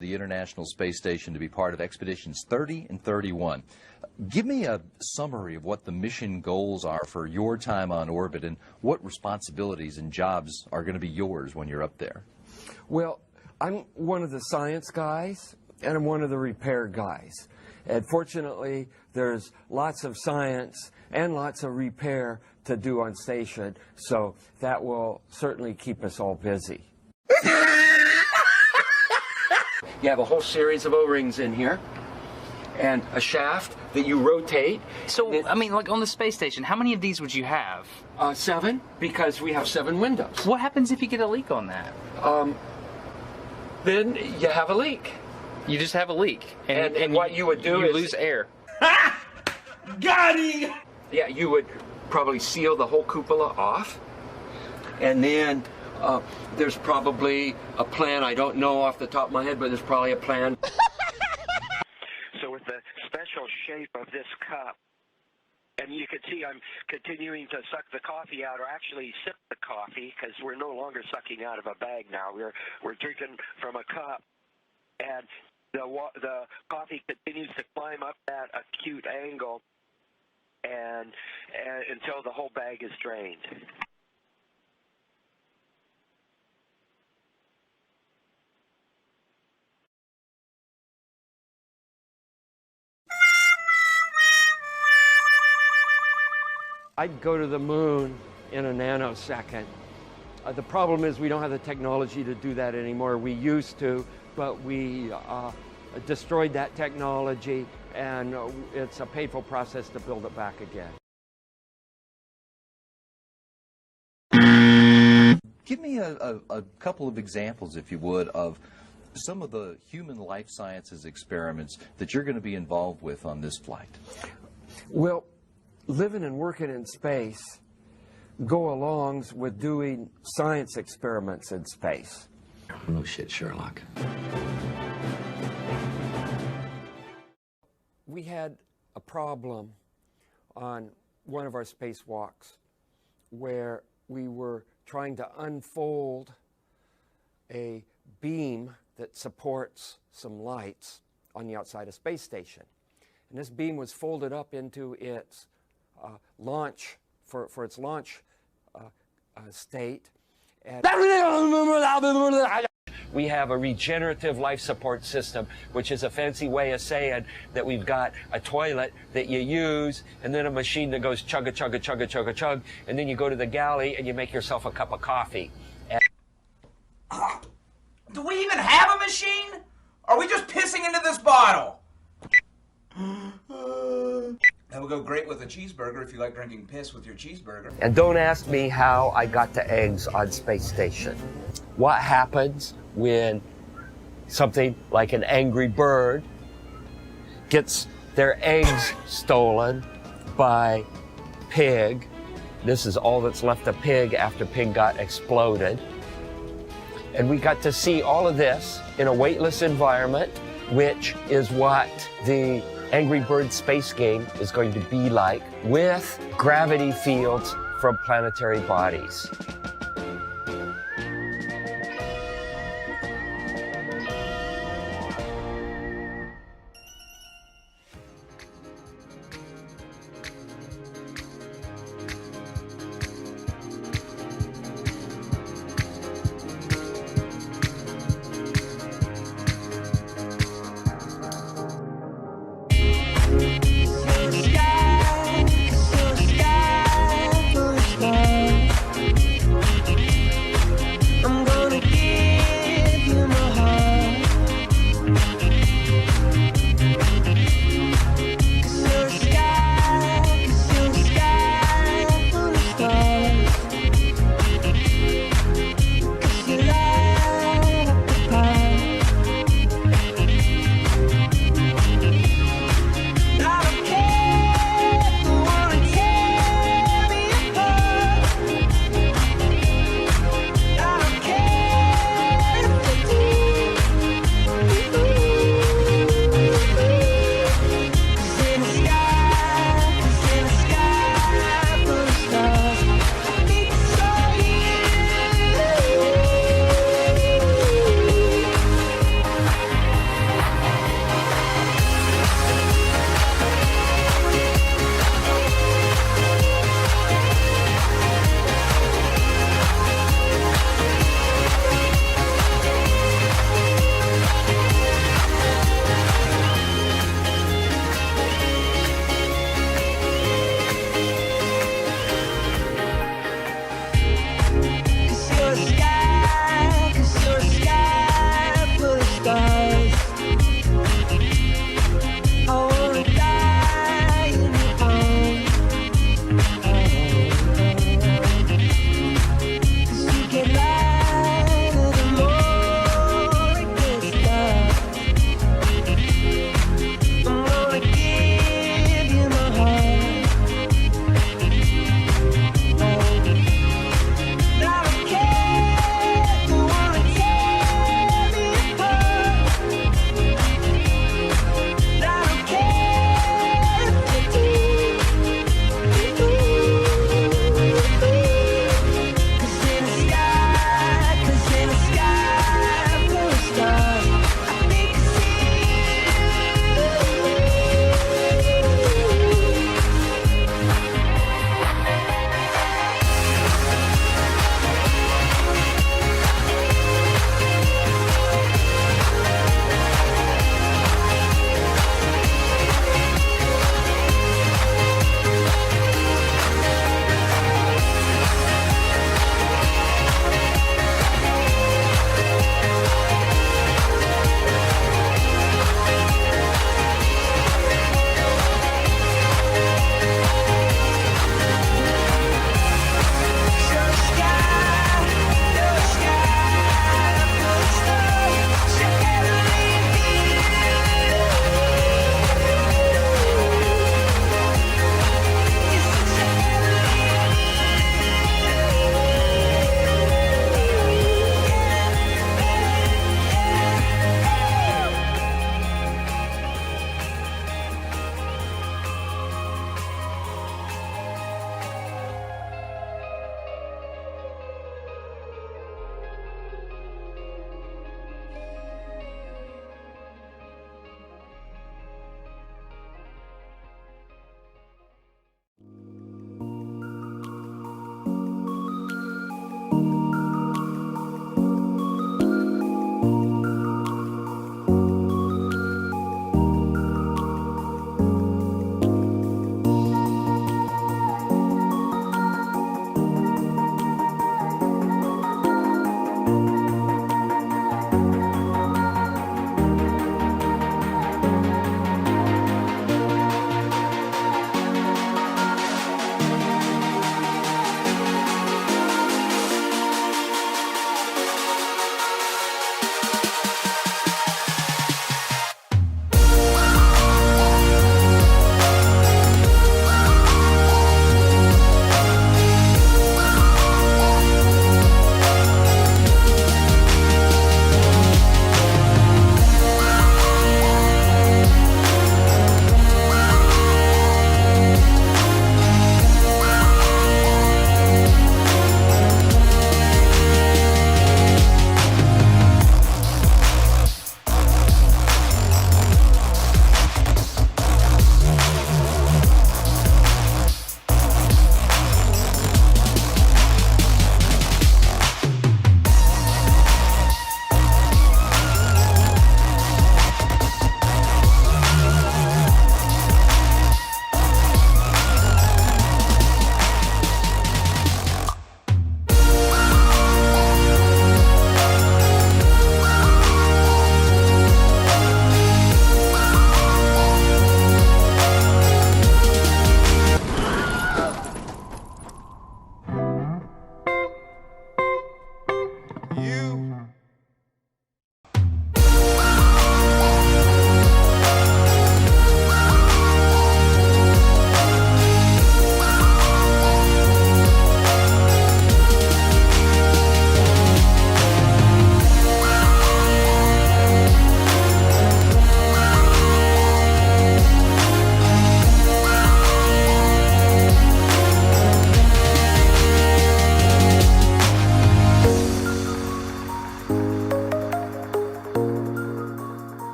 The International Space Station to be part of Expeditions 30 and 31. Give me a summary of what the mission goals are for your time on orbit and what responsibilities and jobs are going to be yours when you're up there. Well, I'm one of the science guys and I'm one of the repair guys. And fortunately, there's lots of science and lots of repair to do on station, so that will certainly keep us all busy. You have a whole series of O-rings in here and a shaft that you rotate. So, I mean, like on the space station, how many of these would you have? 7, because we have 7 windows. What happens if you get a leak on that? Then you have a leak. You just have a leak. And what you would do is... You lose air. Got him! Yeah, you would probably seal the whole cupola off. And then there's probably a plan. I don't know off the top of my head, but there's probably a plan. So with the special shape of this cup, and you can see I'm continuing to suck the coffee out, or actually sip the coffee, because we're no longer sucking out of a bag now. We're drinking from a cup, and the coffee continues to climb up that acute angle, and until the whole bag is drained. I'd go to the moon in a nanosecond. The problem is we don't have the technology to do that anymore. We used to, but we destroyed that technology, and it's a painful process to build it back again. Give me a couple of examples, if you would, of some of the human life sciences experiments that you're going to be involved with on this flight. Well, living and working in space go alongs with doing science experiments in space. No shit, Sherlock. We had a problem on one of our spacewalks where we were trying to unfold a beam that supports some lights on the outside of space station. And this beam was folded up into its launch, for its launch state. And we have a regenerative life support system, which is a fancy way of saying that we've got a toilet that you use, and then a machine that goes chugga, chugga, chugga, chugga, chug, and then you go to the galley and you make yourself a cup of coffee. Do we even have a machine? Are we just pissing into this bottle? That would go great with a cheeseburger if you like drinking piss with your cheeseburger. And don't ask me how I got to eggs on space station. What happens when something like an angry bird gets their eggs stolen by pig? This is all that's left of pig after pig got exploded. And we got to see all of this in a weightless environment, which is what the Angry Bird space game is going to be like, with gravity fields from planetary bodies.